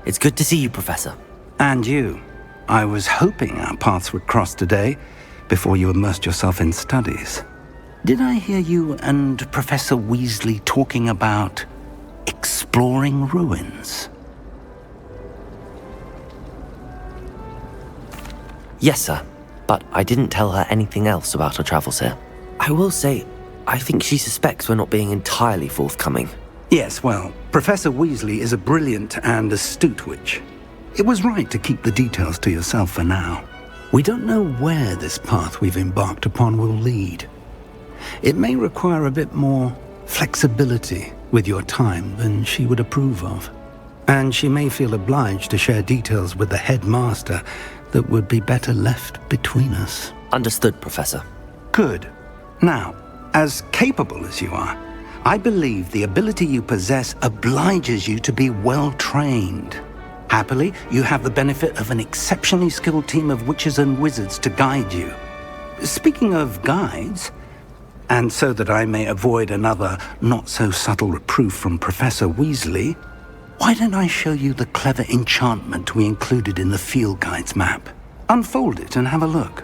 It's good to see you, Professor. And you. I was hoping our paths would cross today, before you immersed yourself in studies. Did I hear you and Professor Weasley talking about exploring ruins? Yes, sir. But I didn't tell her anything else about our travels here. I will say, I think she suspects we're not being entirely forthcoming. Yes, well, Professor Weasley is a brilliant and astute witch. It was right to keep the details to yourself for now. We don't know where this path we've embarked upon will lead. It may require a bit more flexibility with your time than she would approve of. And she may feel obliged to share details with the headmaster that would be better left between us. Understood, Professor. Good. Now, as capable as you are, I believe the ability you possess obliges you to be well-trained. Happily, you have the benefit of an exceptionally skilled team of witches and wizards to guide you. Speaking of guides, and so that I may avoid another not-so-subtle reproof from Professor Weasley, why don't I show you the clever enchantment we included in the field guide's map? Unfold it and have a look.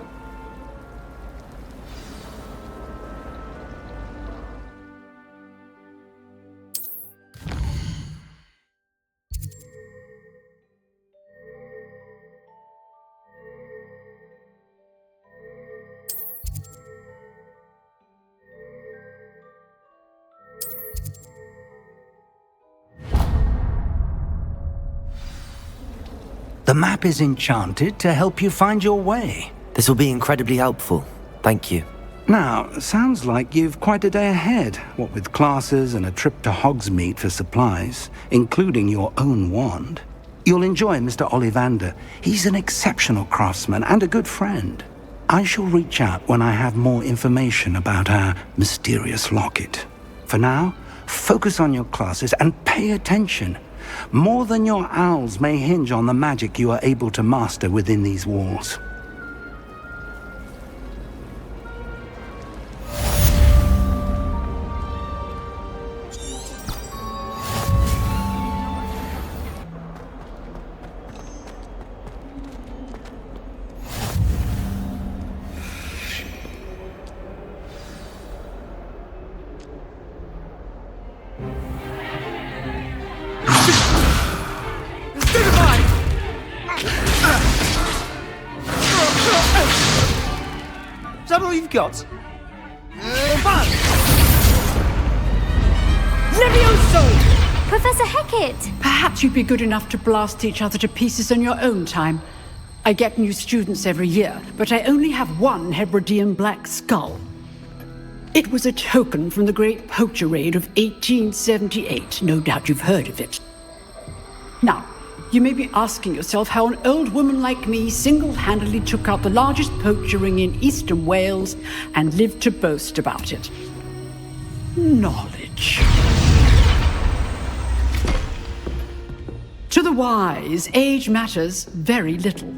The map is enchanted to help you find your way. This will be incredibly helpful. Thank you. Now, sounds like you've quite a day ahead, what with classes and a trip to Hogsmeade for supplies, including your own wand. You'll enjoy Mr. Ollivander. He's an exceptional craftsman and a good friend. I shall reach out when I have more information about our mysterious locket. For now, focus on your classes and pay attention. More than your owls may hinge on the magic you are able to master within these walls. Is that all you've got? Levioso! Professor Hecat! Perhaps you'd be good enough to blast each other to pieces in your own time. I get new students every year, but I only have one Hebridean black skull. It was a token from the Great Poacher Raid of 1878. No doubt you've heard of it. Now, you may be asking yourself how an old woman like me single-handedly took out the largest poacher ring in eastern Wales and lived to boast about it. Knowledge. To the wise, age matters very little.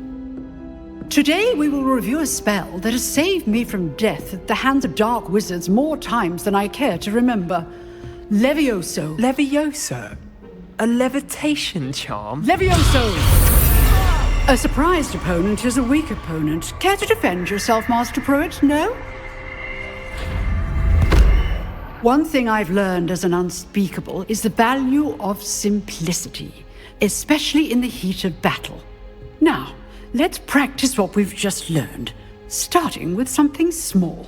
Today we will review a spell that has saved me from death at the hands of dark wizards more times than I care to remember. Levioso. Levioso? A levitation charm? Levioso! A surprised opponent is a weak opponent. Care to defend yourself, Master Pruitt? No? One thing I've learned as an unspeakable is the value of simplicity, especially in the heat of battle. Now, let's practice what we've just learned, starting with something small.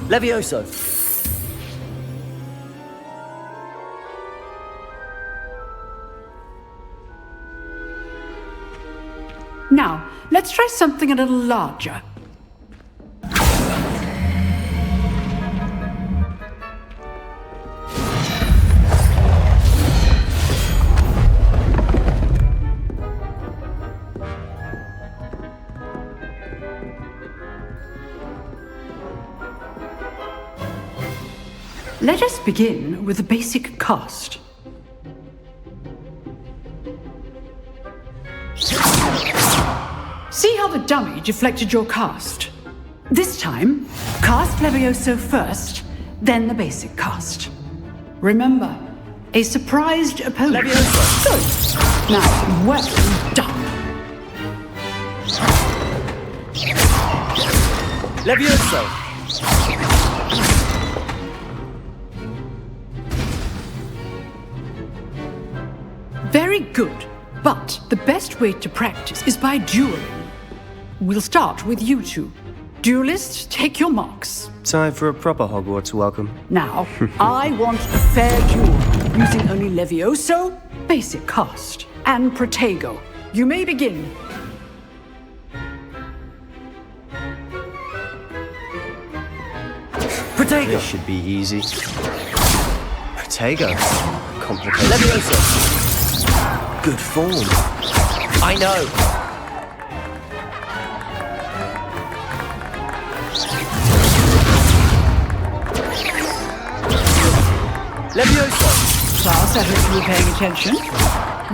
Levioso! Now, let's try something a little larger. Let us begin with the basic cast. See how the dummy deflected your cast? This time, cast Levioso first, then the basic cast. Remember, a surprised opponent. Levioso! Good. Now, well done. Levioso! Very good. But the best way to practice is by dueling. We'll start with you two. Duelists, take your marks. Time for a proper Hogwarts welcome. Now, I want a fair duel, using only Levioso, basic cast, and Protego. You may begin. Protego! This should be easy. Protego. Complicated. Levioso! Good form. I know. Levioso! Class, I hope you were paying attention.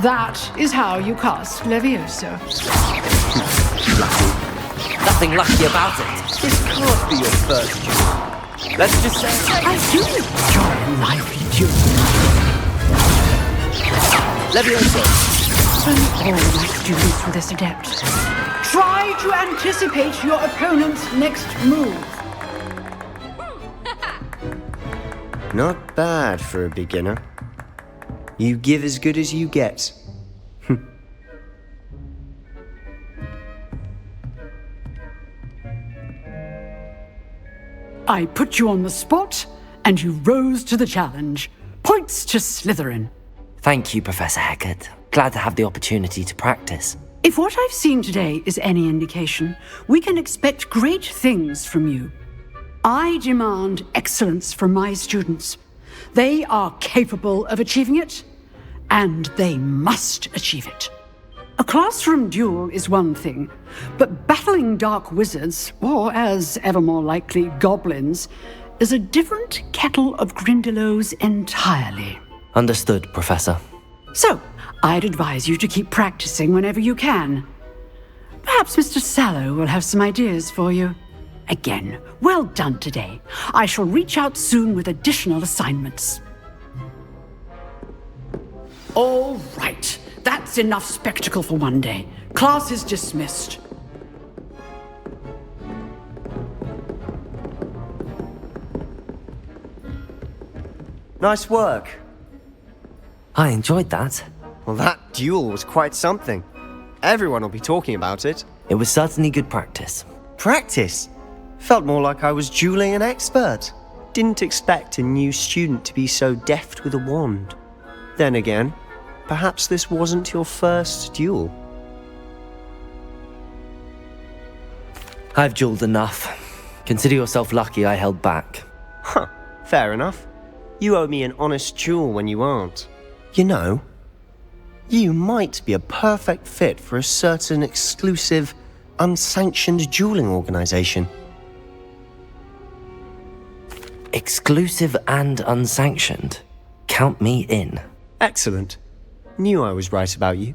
That is how you cast Levioso. Nothing lucky about it. This can't be your first duel. Let's just say... I do enjoy a lively duel. Levioso! Don't all my students with this adept. Try to anticipate your opponent's next move. Not bad for a beginner. You give as good as you get. I put you on the spot, and you rose to the challenge. Points to Slytherin. Thank you, Professor Hecat. Glad to have the opportunity to practice. If what I've seen today is any indication, we can expect great things from you. I demand excellence from my students. They are capable of achieving it, and they must achieve it. A classroom duel is one thing, but battling dark wizards, or as ever more likely, goblins, is a different kettle of Grindylows entirely. Understood, Professor. So, I'd advise you to keep practicing whenever you can. Perhaps Mr. Sallow will have some ideas for you. Again, well done today. I shall reach out soon with additional assignments. All right. That's enough spectacle for one day. Class is dismissed. Nice work. I enjoyed that. Well, that duel was quite something. Everyone will be talking about it. It was certainly good practice. Practice? Felt more like I was dueling an expert. Didn't expect a new student to be so deft with a wand. Then again, perhaps this wasn't your first duel. I've dueled enough. Consider yourself lucky I held back. Huh, fair enough. You owe me an honest duel when you aren't. You know, you might be a perfect fit for a certain exclusive, unsanctioned dueling organization. Exclusive and unsanctioned. Count me in. Excellent. Knew I was right about you.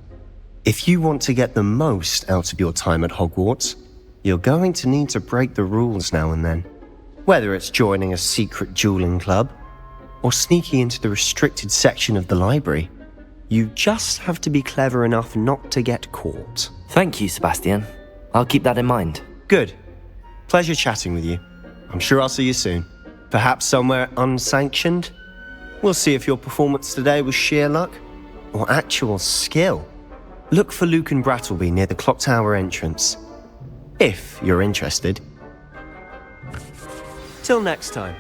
If you want to get the most out of your time at Hogwarts, you're going to need to break the rules now and then. Whether it's joining a secret dueling club, or sneaking into the restricted section of the library, you just have to be clever enough not to get caught. Thank you, Sebastian. I'll keep that in mind. Good. Pleasure chatting with you. I'm sure I'll see you soon. Perhaps somewhere unsanctioned? We'll see if your performance today was sheer luck or actual skill. Look for Luke and Brattleby near the clock tower entrance, if you're interested. Till next time.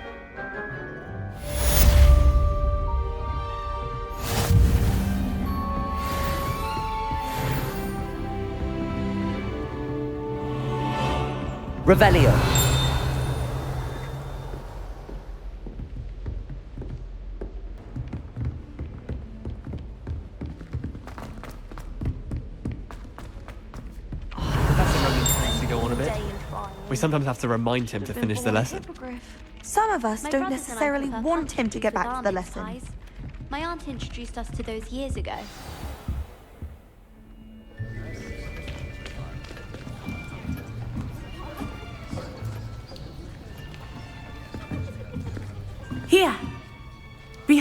Revelio. To go on a bit. We sometimes have to remind him to finish the lesson. Some of us don't necessarily want him to get back to the lesson. My aunt introduced us to those years ago.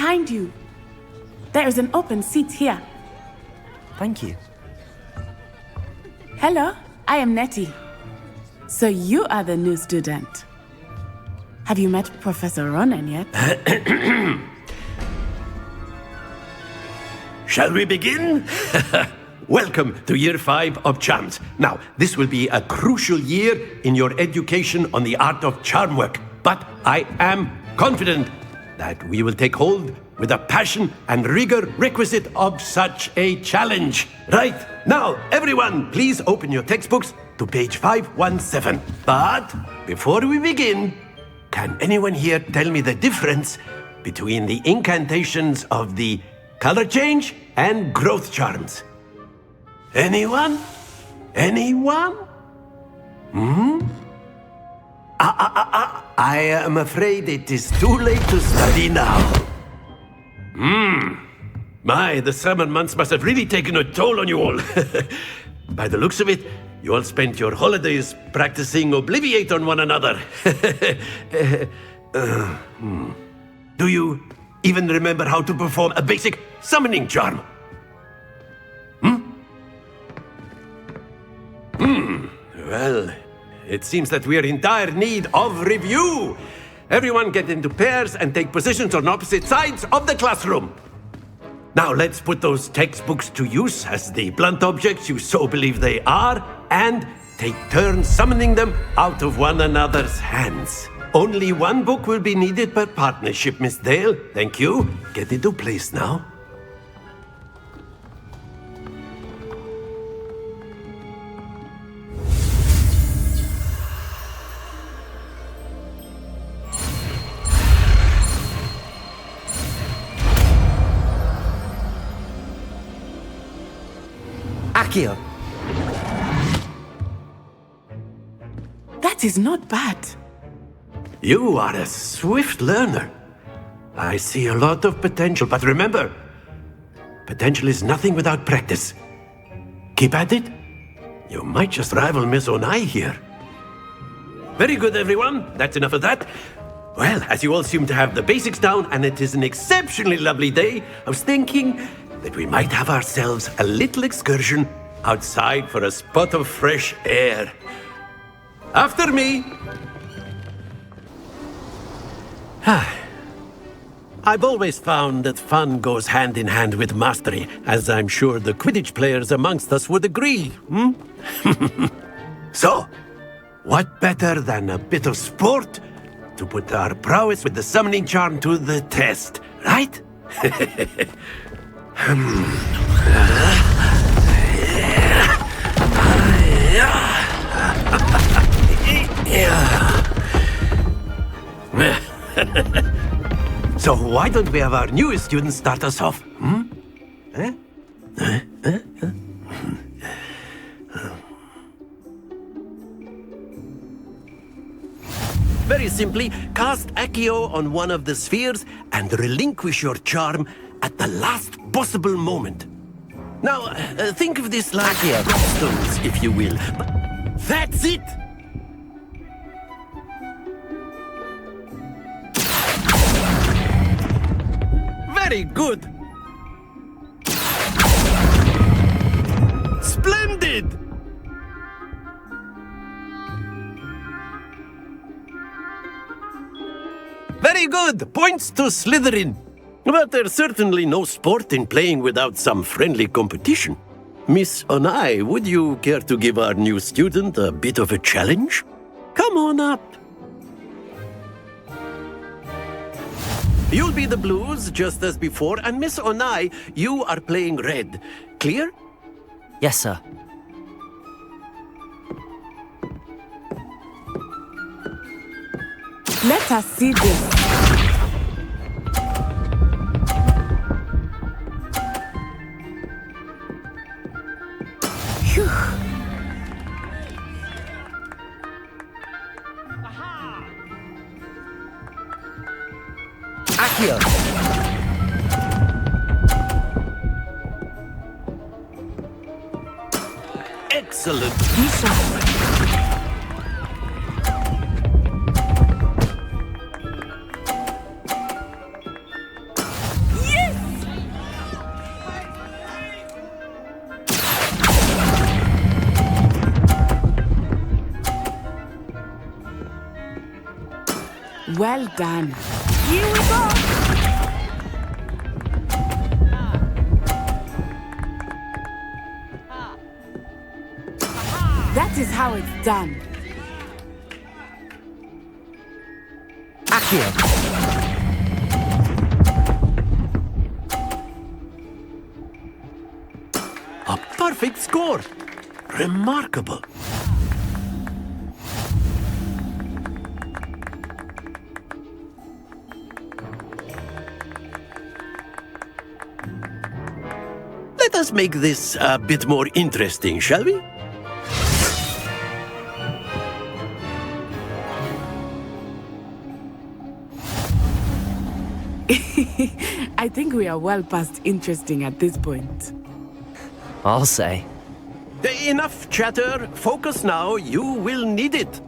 behind you. There is an open seat here. Thank you. Hello, I am Nettie. So you are the new student. Have you met Professor Ronan yet? Shall we begin? Welcome to Year 5 of Charms. Now, this will be a crucial year in your education on the art of charm work. But I am confident that we will take hold with the passion and rigor requisite of such a challenge. Right, now, everyone, please open your textbooks to page 517. But before we begin, can anyone here tell me the difference between the incantations of the color change and growth charms? Anyone? Anyone? I am afraid it is too late to study now. My, the summer months must have really taken a toll on you all. By the looks of it, you all spent your holidays practicing Obliviate on one another. Do you even remember how to perform a basic summoning charm? Well, it seems that we are in dire need of review. Everyone get into pairs and take positions on opposite sides of the classroom. Now let's put those textbooks to use as the blunt objects you so believe they are, and take turns summoning them out of one another's hands. Only one book will be needed per partnership, Miss Dale. Thank you. Get into place now. Accio! That is not bad. You are a swift learner. I see a lot of potential, but remember, potential is nothing without practice. Keep at it. You might just rival Miss Onai here. Very good, everyone. That's enough of that. Well, as you all seem to have the basics down, and it is an exceptionally lovely day, I was thinking that we might have ourselves a little excursion outside for a spot of fresh air. After me! I've always found that fun goes hand in hand with mastery, as I'm sure the Quidditch players amongst us would agree. So, what better than a bit of sport to put our prowess with the summoning charm to the test, right? So why don't we have our newest student start us off? Very simply, cast Accio on one of the spheres and relinquish your charm at the last possible moment. Now, think of this like stones, if you will. That's it! Very good! Splendid! Very good! Points to Slytherin. But there's certainly no sport in playing without some friendly competition. Miss Onai, would you care to give our new student a bit of a challenge? Come on up. You'll be the blues, just as before, and Miss Onai, you are playing red. Clear? Yes, sir. Let us see this. Phew. Accio! Excellent. Well done. Here we go. That is how it's done. Accio! A perfect score! Remarkable! Let us make this a bit more interesting, shall we? I think we are well past interesting at this point. I'll say. Enough chatter. Focus now. You will need it.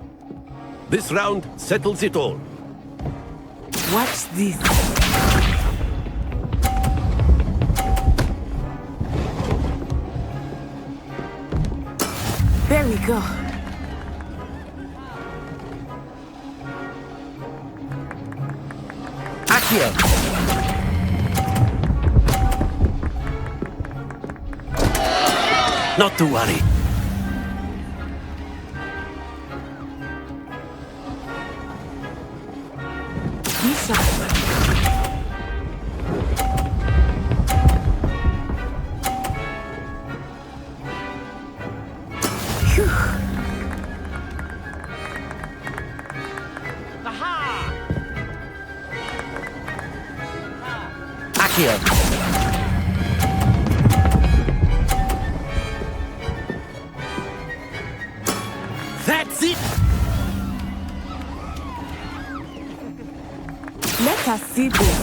This round settles it all. Watch this. There we go. Accio! Not to worry. Misha. Accio! That's it! Let us see this.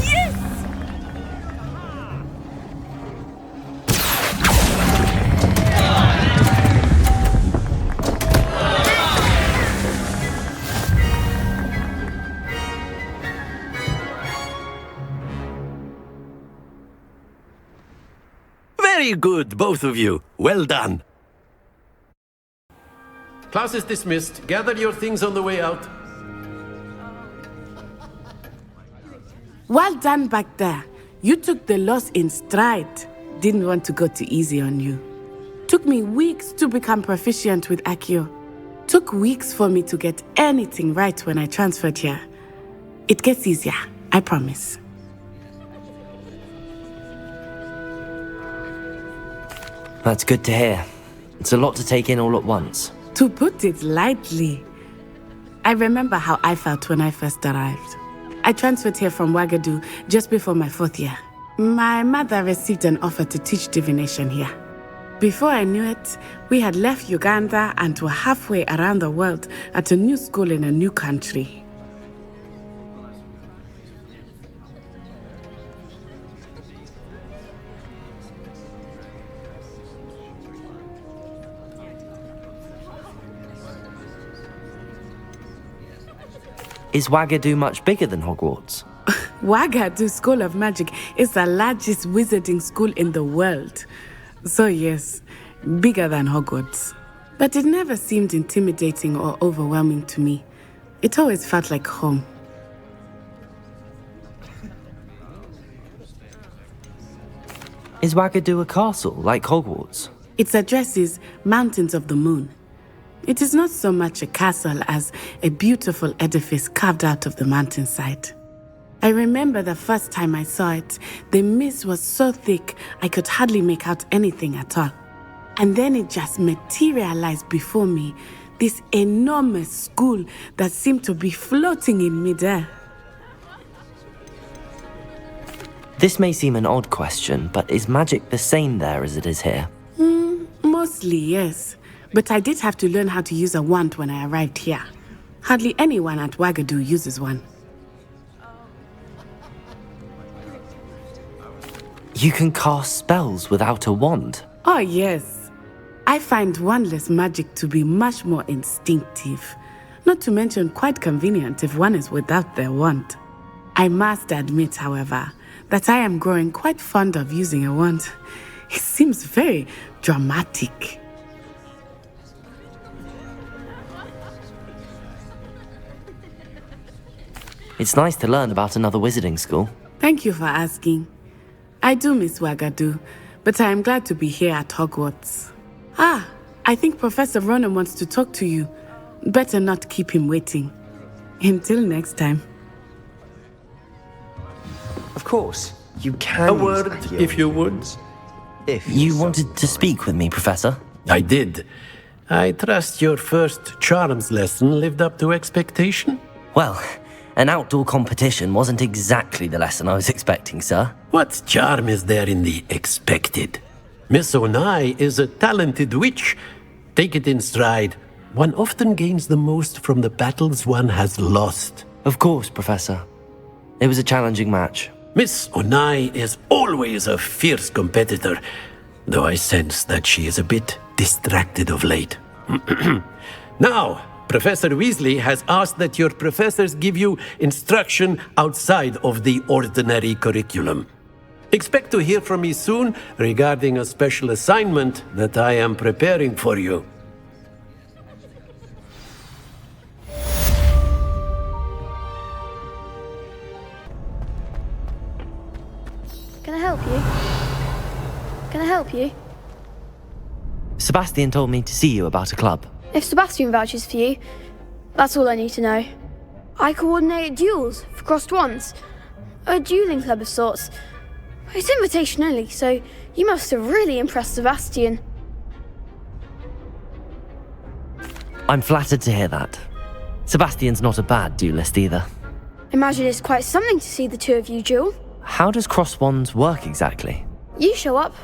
Yes! Very good, both of you. Well done. Class is dismissed. Gather your things on the way out. Well done back there. You took the loss in stride. Didn't want to go too easy on you. Took me weeks to become proficient with Accio. Took weeks for me to get anything right when I transferred here. It gets easier, I promise. That's good to hear. It's a lot to take in all at once. To put it lightly, I remember how I felt when I first arrived. I transferred here from Wagadu just before my 4th year. My mother received an offer to teach divination here. Before I knew it, we had left Uganda and were halfway around the world at a new school in a new country. Is Wagadu much bigger than Hogwarts? Wagadu School of Magic is the largest wizarding school in the world. So yes, bigger than Hogwarts. But it never seemed intimidating or overwhelming to me. It always felt like home. Is Wagadu a castle, like Hogwarts? Its address is Mountains of the Moon. It is not so much a castle as a beautiful edifice carved out of the mountainside. I remember the first time I saw it, the mist was so thick I could hardly make out anything at all. And then it just materialized before me, this enormous school that seemed to be floating in midair. This may seem an odd question, but is magic the same there as it is here? Mostly, yes. But I did have to learn how to use a wand when I arrived here. Hardly anyone at Wagadu uses one. You can cast spells without a wand? Oh, yes. I find wandless magic to be much more instinctive. Not to mention quite convenient if one is without their wand. I must admit, however, that I am growing quite fond of using a wand. It seems very dramatic. It's nice to learn about another wizarding school. Thank you for asking. I do miss Wagadu, but I am glad to be here at Hogwarts. Ah, I think Professor Ronan wants to talk to you. Better not keep him waiting. Until next time. Of course, you can. A use word, Accio if you would. If You wanted to speak with me, Professor? I did. I trust your first charms lesson lived up to expectation? Well, an outdoor competition wasn't exactly the lesson I was expecting, sir. What charm is there in the expected? Miss Onai is a talented witch. Take it in stride. One often gains the most from the battles one has lost. Of course, Professor. It was a challenging match. Miss Onai is always a fierce competitor, though I sense that she is a bit distracted of late. Now, Professor Weasley has asked that your professors give you instruction outside of the ordinary curriculum. Expect to hear from me soon regarding a special assignment that I am preparing for you. Can I help you? Can I help you? Sebastian told me to see you about a club. If Sebastian vouches for you, that's all I need to know. I coordinate duels for crossed wands. A dueling club of sorts. It's invitation only, so you must have really impressed Sebastian. I'm flattered to hear that. Sebastian's not a bad duelist either. Imagine it's quite something to see the two of you duel. How does cross wands work exactly? You show up,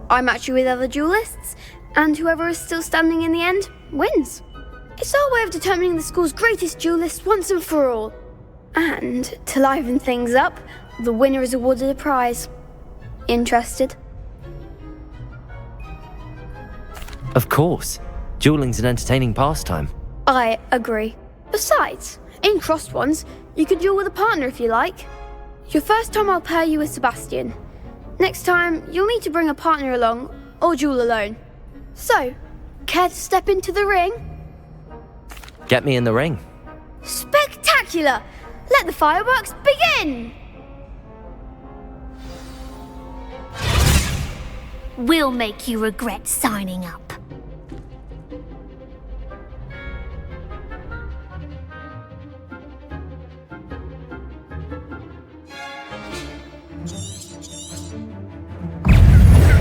I match you with other duelists, and whoever is still standing in the end wins. It's our way of determining the school's greatest duelist once and for all. And to liven things up, the winner is awarded a prize. Interested? Of course. Dueling's an entertaining pastime. I agree. Besides, in crossed ones, you can duel with a partner if you like. Your first time I'll pair you with Sebastian. Next time, you'll need to bring a partner along, or duel alone. So, care to step into the ring? Get me in the ring. Spectacular! Let the fireworks begin! We'll make you regret signing up.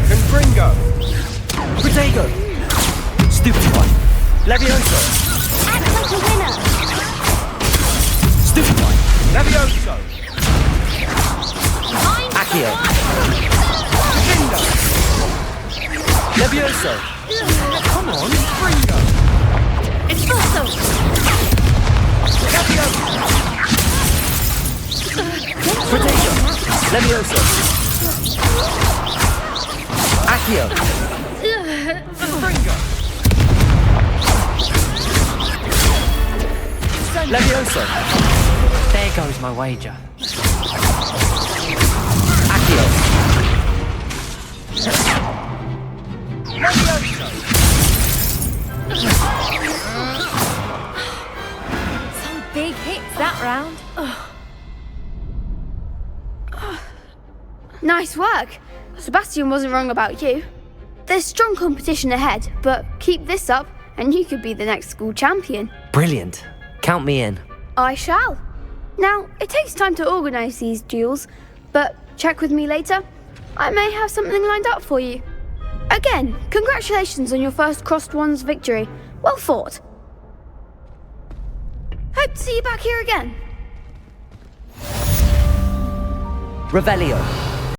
Confringo! Protego! Stupefy! Levioso! Act like a winner! Stupefy! Levioso! Accio! Levioso! Come on, Fringo! Expulso! Levioso! Protego! Levioso! Accio! Fringo! Levioso! There goes my wager. Accio! Levioso! Some big hits that round. Nice work. Sebastian wasn't wrong about you. There's strong competition ahead, but keep this up and you could be the next school champion. Brilliant. Count me in. I shall. Now, it takes time to organise these duels, but check with me later. I may have something lined up for you. Again, congratulations on your first crossed wands victory. Well fought. Hope to see you back here again. Revelio.